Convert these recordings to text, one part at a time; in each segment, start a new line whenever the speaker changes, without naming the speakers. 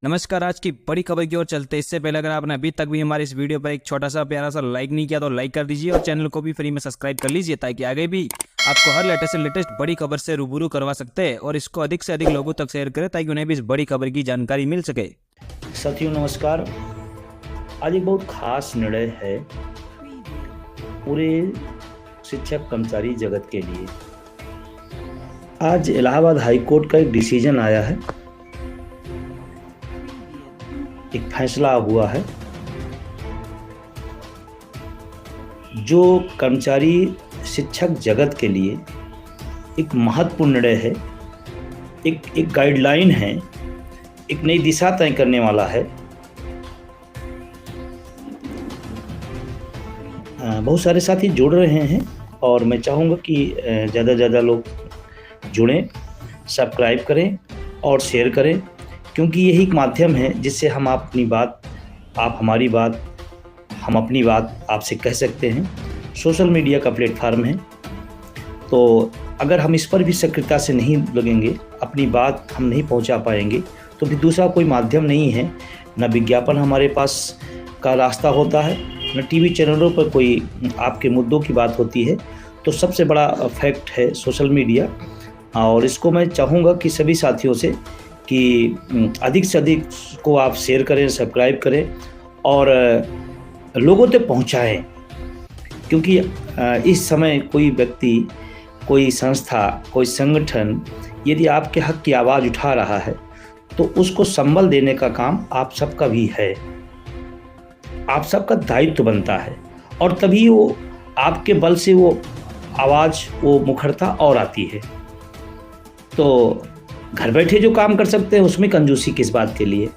नमस्कार। आज की बड़ी खबर की ओर चलते इससे पहले अगर आपने अभी तक भी हमारे इस वीडियो पर एक छोटा सा प्यारा सा लाइक नहीं किया तो लाइक कर दीजिए और चैनल को भी फ्री में सब्सक्राइब कर लीजिए ताकि आगे भी आपको हर लेटेस्ट बड़ी खबर से रूबरू करवा सकते हैं। और इसको अधिक से अधिक लोगों तक शेयर करें ताकि उन्हें भी इस बड़ी खबर की जानकारी मिल सके।
साथियों नमस्कार। आज एक बहुत खास निर्णय है पूरे शिक्षक कर्मचारी जगत के लिए। आज इलाहाबाद हाई कोर्ट का एक डिसीजन आया है, एक फैसला हुआ है जो कर्मचारी शिक्षक जगत के लिए एक महत्वपूर्ण निर्णय है, एक गाइडलाइन है, एक नई दिशा तय करने वाला है। बहुत सारे साथी जुड़ रहे हैं और मैं चाहूँगा कि ज़्यादा से ज़्यादा लोग जुड़ें, सब्सक्राइब करें और शेयर करें, क्योंकि यही एक माध्यम है जिससे हम अपनी बात, आप हमारी बात, हम अपनी बात आपसे कह सकते हैं। सोशल मीडिया का प्लेटफार्म है, तो अगर हम इस पर भी सक्रियता से नहीं लगेंगे, अपनी बात हम नहीं पहुंचा पाएंगे, तो फिर दूसरा कोई माध्यम नहीं है। न विज्ञापन हमारे पास का रास्ता होता है, न टीवी चैनलों पर कोई आपके मुद्दों की बात होती है। तो सबसे बड़ा फैक्ट है सोशल मीडिया, और इसको मैं चाहूँगा कि सभी साथियों से कि अधिक से अधिक को आप शेयर करें, सब्सक्राइब करें और लोगों तक पहुंचाएं, क्योंकि इस समय कोई व्यक्ति, कोई संस्था, कोई संगठन यदि आपके हक की आवाज़ उठा रहा है तो उसको संबल देने का काम आप सबका भी है, आप सबका दायित्व बनता है। और तभी वो आपके बल से वो आवाज़, वो मुखरता और आती है। तो घर बैठे जो काम कर सकते हैं उसमें कंजूसी किस बात के लिए।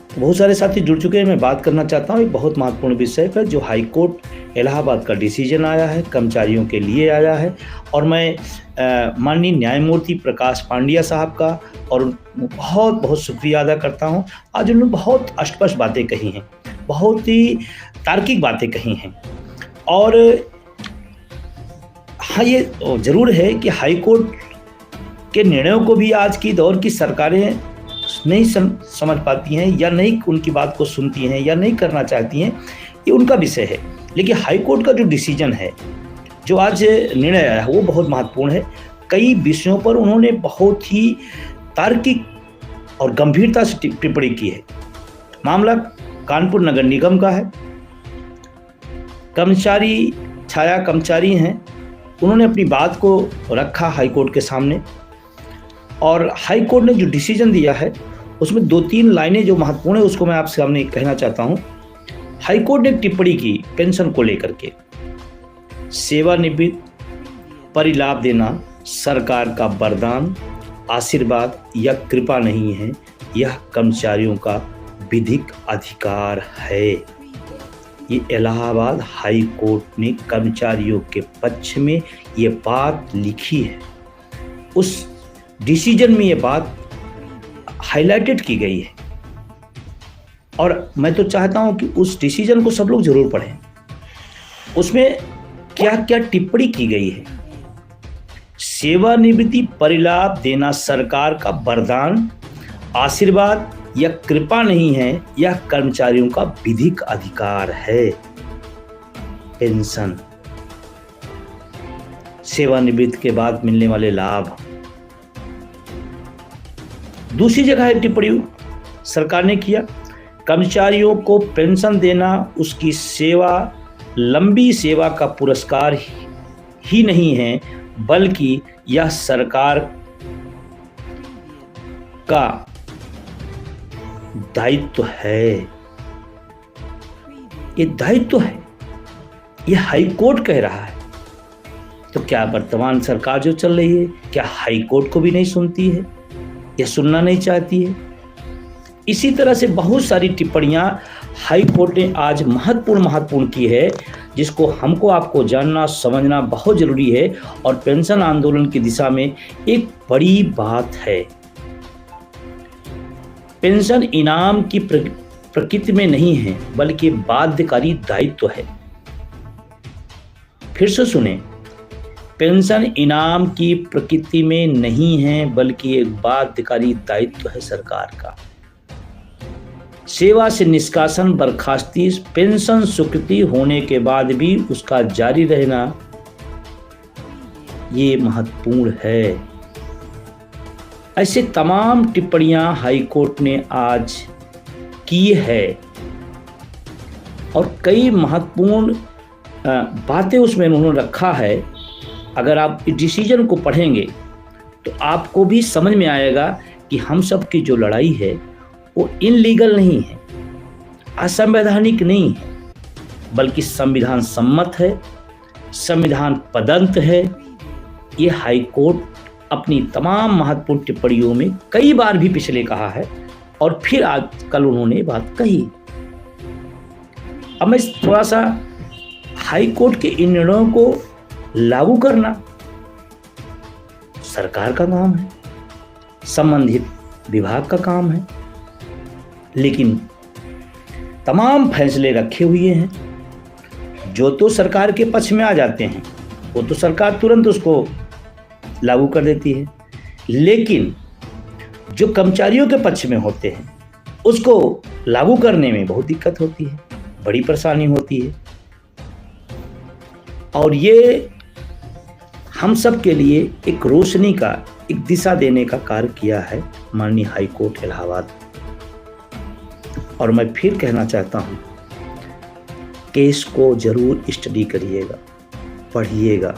तो बहुत सारे साथी जुड़ चुके हैं। मैं बात करना चाहता हूँ एक बहुत महत्वपूर्ण विषय पर, जो हाई कोर्ट इलाहाबाद का डिसीजन आया है, कर्मचारियों के लिए आया है। और मैं माननीय न्यायमूर्ति प्रकाश पांड्या साहब का और बहुत बहुत शुक्रिया अदा करता हूँ। आज उन्होंने बहुत स्पष्ट बातें कही हैं, बहुत ही तार्किक बातें कही हैं। और हाँ, ये ज़रूर है कि हाई कोर्ट के निर्णयों को भी आज की दौर की सरकारें नहीं समझ पाती हैं, या नहीं उनकी बात को सुनती हैं, या नहीं करना चाहती हैं, ये उनका विषय है। लेकिन हाई कोर्ट का जो डिसीजन है, जो आज निर्णय आया है, वो बहुत महत्वपूर्ण है। कई विषयों पर उन्होंने बहुत ही तार्किक और गंभीरता से टिप्पणी की है। मामला कानपुर नगर निगम का है। कर्मचारी, छाया कर्मचारी हैं, उन्होंने अपनी बात को रखा हाई कोर्ट के सामने, और हाई कोर्ट ने जो डिसीजन दिया है उसमें 2-3 लाइनें जो महत्वपूर्ण है उसको मैं आपके सामने कहना चाहता हूँ। हाई कोर्ट ने एक टिप्पणी की पेंशन को लेकर के, सेवानिवृत्त परिलाभ देना सरकार का वरदान, आशीर्वाद या कृपा नहीं है, यह कर्मचारियों का विधिक अधिकार है। ये इलाहाबाद हाई कोर्ट ने कर्मचारियों के पक्ष में ये बात लिखी है। उस डिसीजन में ये बात हाईलाइटेड की गई है, और मैं तो चाहता हूं कि उस डिसीजन को सब लोग जरूर पढ़ें। उसमें क्या क्या टिप्पणी की गई है। सेवानिवृत्ति परिलाभ देना सरकार का वरदान, आशीर्वाद यह कृपा नहीं है, यह कर्मचारियों का विधिक अधिकार है। पेंशन, सेवानिवृत्ति के बाद मिलने वाले लाभ। दूसरी जगह एक टिप्पणी सरकार ने किया, कर्मचारियों को पेंशन देना उसकी सेवा, लंबी सेवा का पुरस्कार ही नहीं है, बल्कि यह सरकार का दायित्व है। ये दायित्व है, ये हाई कोर्ट कह रहा है। तो क्या वर्तमान सरकार जो चल रही है, क्या हाई कोर्ट को भी नहीं सुनती है या सुनना नहीं चाहती है? इसी तरह से बहुत सारी टिप्पणियां हाई कोर्ट ने आज महत्वपूर्ण की है, जिसको हमको आपको जानना, समझना बहुत जरूरी है। और पेंशन आंदोलन की दिशा में एक बड़ी बात है। पेंशन इनाम की प्रकृति में नहीं है, बल्कि बाध्यकारी दायित्व है। फिर से सुने, पेंशन इनाम की प्रकृति में नहीं है, बल्कि एक बाध्यकारी दायित्व है सरकार का। सेवा से निष्कासन, बर्खास्ती, पेंशन स्वीकृति होने के बाद भी उसका जारी रहना, ये महत्वपूर्ण है। ऐसे तमाम टिप्पणियां हाईकोर्ट ने आज की है और कई महत्वपूर्ण बातें उसमें उन्होंने रखा है। अगर आप इस डिसीजन को पढ़ेंगे तो आपको भी समझ में आएगा कि हम सब की जो लड़ाई है वो इनलीगल नहीं है, असंवैधानिक नहीं है, बल्कि संविधान सम्मत है, संविधान प्रदत्त है। ये हाई कोर्ट अपनी तमाम महत्वपूर्ण टिप्पणियों में कई बार भी पिछले कहा है और फिर आज कल उन्होंने बात कही। अब मैं थोड़ा सा हाई कोर्ट के इन निर्णयों को लागू करना सरकार का काम है, संबंधित विभाग का काम है, लेकिन तमाम फैसले रखे हुए हैं जो तो सरकार के पक्ष में आ जाते हैं वो तो सरकार तुरंत उसको लागू कर देती है, लेकिन जो कर्मचारियों के पक्ष में होते हैं उसको लागू करने में बहुत दिक्कत होती है, बड़ी परेशानी होती है। और ये हम सब के लिए एक रोशनी का, एक दिशा देने का कार्य किया है माननीय हाई कोर्ट इलाहाबाद। और मैं फिर कहना चाहता हूँ, केस को जरूर स्टडी करिएगा, पढ़िएगा।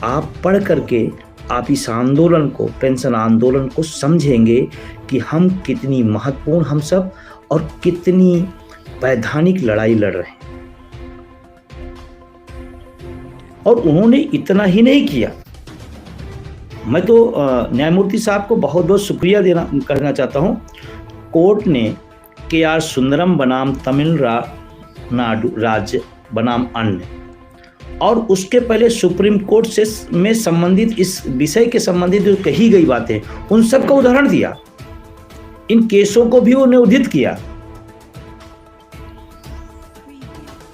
आप पढ़ करके आप इस आंदोलन को, पेंशन आंदोलन को समझेंगे कि हम कितनी महत्वपूर्ण हम सब और कितनी वैधानिक लड़ाई लड़ रहे हैं। और उन्होंने इतना ही नहीं किया, मैं तो न्यायमूर्ति साहब को बहुत बहुत शुक्रिया करना चाहता हूँ। कोर्ट ने KR सुंदरम बनाम तमिलनाडु राज्य बनाम अन्य और उसके पहले सुप्रीम कोर्ट से में संबंधित इस विषय के संबंधित जो कही गई बातें उन सब का उदाहरण दिया, इन केसों को भी उन्हें उद्धृत किया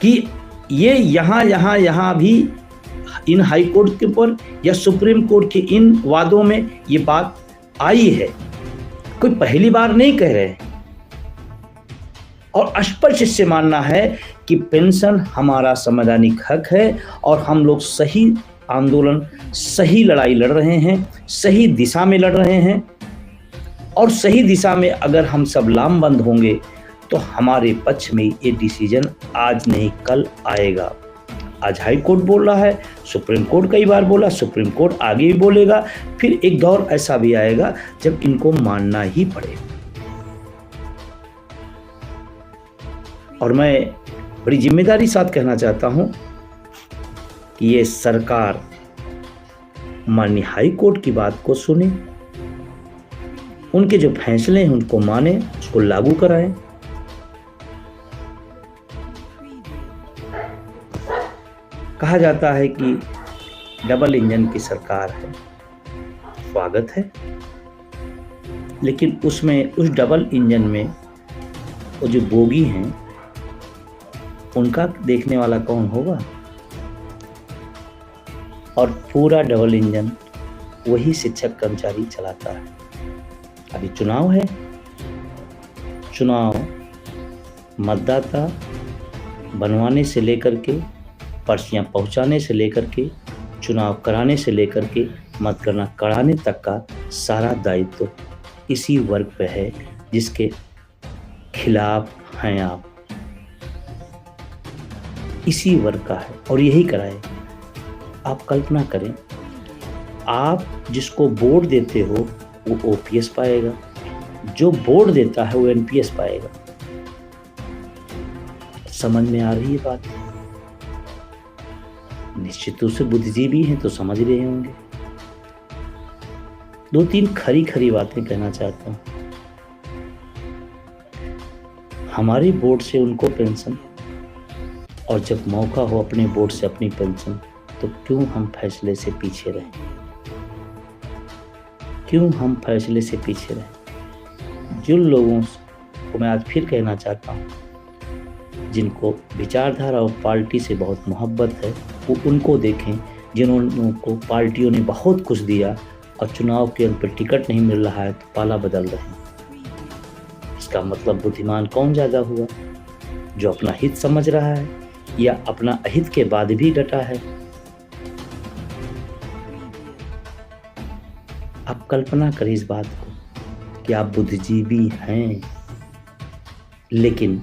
कि ये यहाँ भी इन हाई कोर्ट के ऊपर या सुप्रीम कोर्ट के इन वादों में ये बात आई है, कोई पहली बार नहीं कह रहे हैं। और स्पष्ट इससे मानना है कि पेंशन हमारा संवैधानिक हक है और हम लोग सही आंदोलन, सही लड़ाई लड़ रहे हैं, सही दिशा में लड़ रहे हैं। और सही दिशा में अगर हम सब लामबंद होंगे तो हमारे पक्ष में ये डिसीजन आज नहीं कल आएगा। आज हाई कोर्ट बोल रहा है, सुप्रीम कोर्ट कई बार बोला, सुप्रीम कोर्ट आगे भी बोलेगा, फिर एक दौर ऐसा भी आएगा जब इनको मानना ही पड़ेगा। और मैं बड़ी जिम्मेदारी साथ कहना चाहता हूं कि ये सरकार माननीय हाई कोर्ट की बात को सुने, उनके जो फैसले हैं उनको माने, उसको लागू कराएं। कहा जाता है कि डबल इंजन की सरकार है, स्वागत है, लेकिन उसमें उस डबल इंजन में वो जो बोगी हैं उनका देखने वाला कौन होगा? और पूरा डबल इंजन वही शिक्षक कर्मचारी चलाता है। अभी चुनाव है, चुनाव मतदाता बनवाने से लेकर के, पर्चियां पहुंचाने से लेकर के, चुनाव कराने से लेकर के, मतगणना कराने तक का सारा दायित्व इसी वर्ग पे है जिसके खिलाफ हैं आप। इसी वर्ग का है और यही कराए। आप कल्पना करें, आप जिसको वोट देते हो वो OPS पाएगा, जो वोट देता है वो NPS पाएगा। समझ में आ रही है बात? निश्चित रूप से बुद्धिजीवी हैं तो समझ रहे होंगे। 2-3 खरी बातें कहना चाहता हूं। हमारे बोर्ड से उनको पेंशन, और जब मौका हो अपने बोर्ड से अपनी पेंशन, तो क्यों हम फैसले से पीछे रहें? क्यों हम फैसले से पीछे रहें? जिन लोगों को मैं आज फिर कहना चाहता हूं, जिनको विचारधारा और पार्टी से बहुत मोहब्बत है, वो उनको देखें जिन्होंने को पार्टियों ने बहुत कुछ दिया और चुनाव के अंत पर टिकट नहीं मिल रहा है तो पाला बदल रहे हैं। इसका मतलब बुद्धिमान कौन ज़्यादा हुआ, जो अपना हित समझ रहा है या अपना अहित के बाद भी डटा है। आप कल्पना करें इस बात को कि आप बुद्धिजीवी हैं लेकिन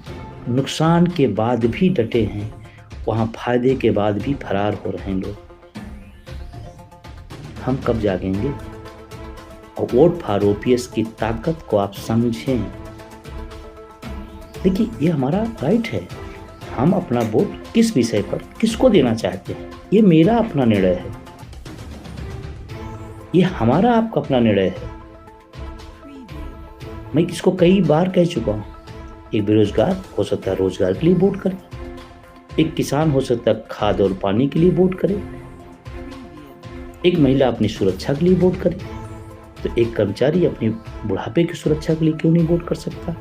नुकसान के बाद भी डटे हैं, वहाँ फायदे के बाद भी फरार हो रहे हैं लोग। हम कब जागेंगे? और वोट फॉर ओपीएस की ताकत को आप समझें। देखिए, ये हमारा राइट है, हम अपना वोट किस विषय पर किसको देना चाहते हैं ये मेरा अपना निर्णय है, ये हमारा आपका अपना निर्णय है। मैं किसको कई बार कह चुका हूँ, एक बेरोजगार हो सकता है रोजगार के लिए वोट करे, एक किसान हो सकता है खाद और पानी के लिए वोट करे, एक महिला अपनी सुरक्षा के लिए वोट करे, तो एक कर्मचारी अपनी बुढ़ापे की सुरक्षा के लिए क्यों नहीं वोट कर सकता।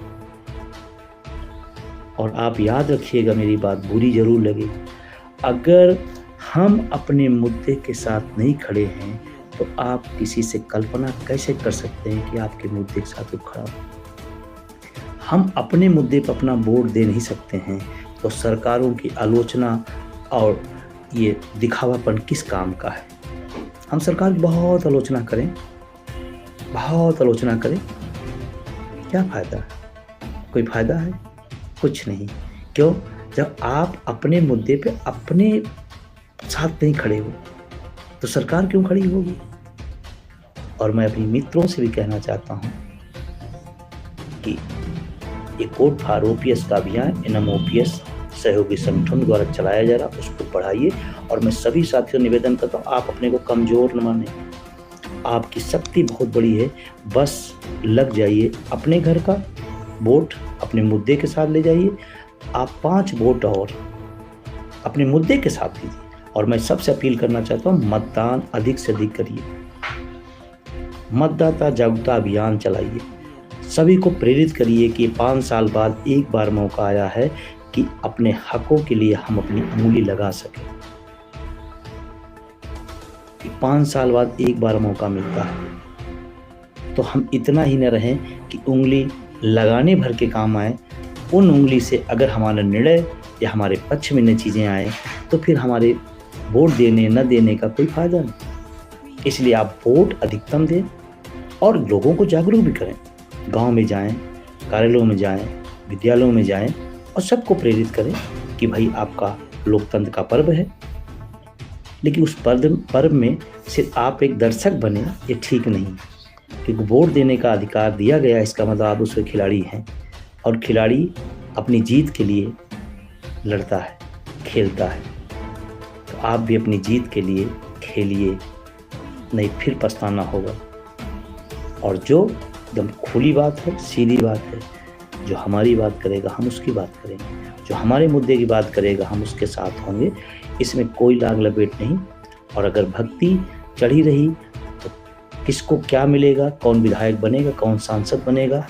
और आप याद रखिएगा, मेरी बात बुरी जरूर लगे, अगर हम अपने मुद्दे के साथ नहीं खड़े हैं तो आप किसी से कल्पना कैसे कर सकते हैं कि आपके मुद्दे के साथ वो खड़ा हो। हम अपने मुद्दे पर अपना वोट दे नहीं सकते हैं तो सरकारों की आलोचना और ये दिखावापन किस काम का है। हम सरकार की बहुत आलोचना करें, बहुत आलोचना करें, क्या फ़ायदा है? कोई फ़ायदा है? कुछ नहीं। क्यों? जब आप अपने मुद्दे पे अपने साथ नहीं खड़े हो तो सरकार क्यों खड़ी होगी। और मैं अपने मित्रों से भी कहना चाहता हूं कि ये वोट फॉर ओपीएस का अभियान NMOPS सहयोगी संगठन द्वारा चलाया जा रहा, उसको बढ़ाइए। और मैं सभी साथियों को निवेदन करता हूँ, आप अपने को कमज़ोर न माने, आपकी शक्ति बहुत बड़ी है, बस लग जाइए, अपने घर का वोट अपने मुद्दे के साथ ले जाइए। आप 5 वोट और अपने मुद्दे के साथ दीजिए। और मैं सबसे अपील करना चाहता हूँ, मतदान अधिक से अधिक करिए, मतदाता जागरूकता अभियान चलाइए, सभी को प्रेरित करिए कि 5 साल बाद एक बार मौका आया है कि अपने हकों के लिए हम अपनी उंगली लगा सकें। 5 साल बाद एक बार मौका मिलता है तो हम इतना ही न रहें कि उंगली लगाने भर के काम आए। उन उंगली से अगर हमारा निर्णय या हमारे पक्ष में न चीज़ें आए तो फिर हमारे वोट देने न देने का कोई फायदा नहीं। इसलिए आप वोट अधिकतम दें और लोगों को जागरूक भी करें। गांव में जाएं, कार्यालयों में जाएं, विद्यालयों में जाएं और सबको प्रेरित करें कि भाई आपका लोकतंत्र का पर्व है। लेकिन उस पर्व में सिर्फ आप एक दर्शक बने, ये ठीक नहीं, क्योंकि वोट देने का अधिकार दिया गया, इसका मतलब आप उसके खिलाड़ी हैं और खिलाड़ी अपनी जीत के लिए लड़ता है, खेलता है। तो आप भी अपनी जीत के लिए खेलिए, नहीं फिर पछताना होगा। और जो एकदम खुली बात है, सीधी बात है, जो हमारी बात करेगा हम उसकी बात करेंगे, जो हमारे मुद्दे की बात करेगा हम उसके साथ होंगे। इसमें कोई लाग लपेट नहीं। और अगर भक्ति चढ़ी रही तो किसको क्या मिलेगा, कौन विधायक बनेगा, कौन सांसद बनेगा,